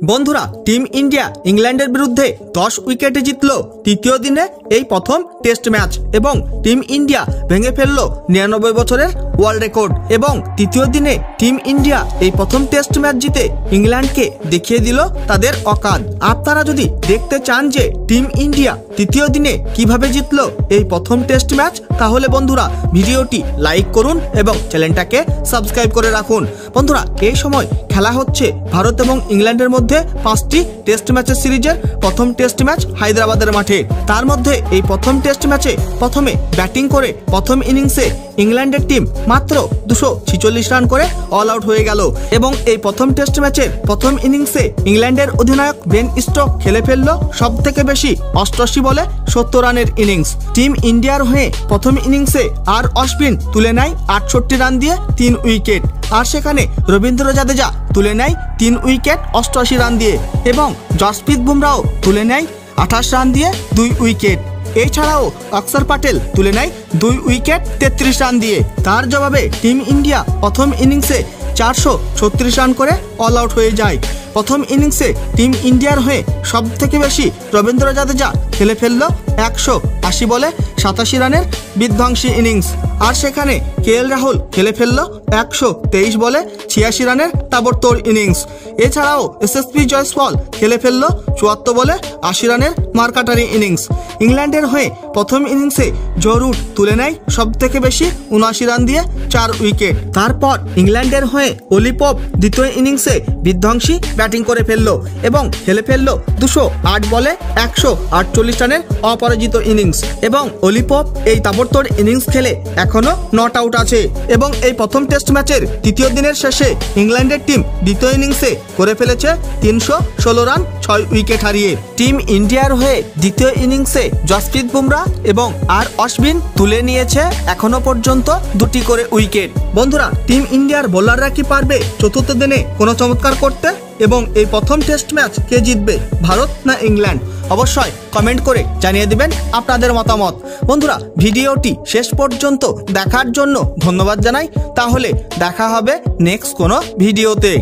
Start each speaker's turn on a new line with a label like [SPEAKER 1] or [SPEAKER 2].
[SPEAKER 1] বন্ধুরা team India ইংল্যান্ডের বিরুদ্ধে 10 উইকেটে জিতল তৃতীয় দিনে এই প্রথম টেস্ট ম্যাচ এবং টিম ইন্ডিয়া ভেঙে ফেলল 99 বছরের ওয়ার্ল্ড রেকর্ড এবং তৃতীয় দিনে টিম ইন্ডিয়া এই প্রথম টেস্ট ম্যাচ জিতে ইংল্যান্ডকে দেখিয়ে দিল তাদের অকাত। আপনারা যদি দেখতে চান যে টিম ইন্ডিয়া তৃতীয় দিনে কিভাবে জিতল এই প্রথম টেস্ট ম্যাচ, তাহলে বন্ধুরা ভিডিওটি লাইক করুন এবং চ্যানেলটাকে সাবস্ক্রাইব করে রাখুন। বন্ধুরা এই সময় খেলা হচ্ছে ভারত এবং ইংল্যান্ডের মধ্যে 5টি টেস্ট ম্যাচের সিরিজের প্রথম টেস্ট ম্যাচ হায়দ্রাবাদের মাঠে। তার মধ্যে এই প্রথম টেস্ট ম্যাচে প্রথমে ব্যাটিং করে প্রথম ইনিংসে ইংল্যান্ডের টিম মাত্র 246 রান করে অল আউট হয়ে গেল এবং এই প্রথম টেস্ট ম্যাচের প্রথম ইনিংসে ইংল্যান্ডের অধিনায়ক বেন স্টোকস খেলে ফেলল সব থেকে বেশি 88 বলে 70 রানের ইনিংস। টিম ইন্ডিয়ার হয়ে প্রথম ইনিংসে আর অশ্বিন তুলে নেয় 68 রান দিয়ে 3 উইকেট, আর সেখানে রবীন্দ্র জাদেজা তুলে নেয় 3 উইকেট 88 রান দিয়ে এবং জসপ্রীত বুমরাও তুলে নেয় 28 রান দিয়ে 2 উইকেট। এছাড়াও অক্ষর প্যাটেল তুলে নেয় 2 উইকেট 33 রান দিয়ে। তার জবাবে টিম ইন্ডিয়া প্রথম ইনিংসে 436 রান করে অল আউট হয়ে যায়। প্রথম ইনিংসে টিম ইন্ডিয়ার হয়ে সব থেকে বেশি রবীন্দ্র জাদেজা খেলে ফেলল 180 বলে 87 রানের বিধ্বংসী ইনিংস, আর সেখানে কেএল রাহুল খেলে ফেলল 123 বলে 86 রানের তাবড়তোড় ইনিংস। এছাড়াও এসএসপি জয়সওয়াল খেলে ফেলল 74 বলে 80 রানের মারকাটারি ইনিংস। ইংল্যান্ডের হয়ে প্রথম ইনিংসে জো রুট তুলে নেয় সব থেকে বেশি 79 রান দিয়ে 4 উইকেট। তারপর ইংল্যান্ডের হয়ে অলি পপ দ্বিতীয় ইনিংসে বিধ্বংসী ব্যাটিং করে ফেলল এবং খেলে ফেলল 208 বলে 148 রানের অপরাজিত ইনিংস এবং অলি পপ এই তাবড়তোড় ইনিংস খেলে এখনো নট আউট আছে এবং এই প্রথম টেস্ট ম্যাচের তৃতীয় দিনের শেষে ইংল্যান্ডের টিম দ্বিতীয় ইনিংসে করে ফেলেছে 316 রান 6 উইকেট হারিয়ে। টিম ইন্ডিয়ার হয়ে দ্বিতীয় ইনিংসে জসপ্রীত বুমরা এবং আর অশ্বিন তুলে নিয়েছে এখনো পর্যন্ত 2টি করে উইকেট। বন্ধুরা টিম ইন্ডিয়ার বোলাররা কি পারবে চতুর্থ দিনে কোনো চমৎকার করতে এবং এই প্রথম টেস্ট ম্যাচ কে জিতবে, ভারত না ইংল্যান্ড? অবশ্যই কমেন্ট করে জানিয়ে দিবেন আপনাদের মতামত। বন্ধুরা ভিডিওটি শেষ পর্যন্ত দেখার জন্য ধন্যবাদ জানাই। তাহলে দেখা হবে নেক্সট কোনো ভিডিওতে।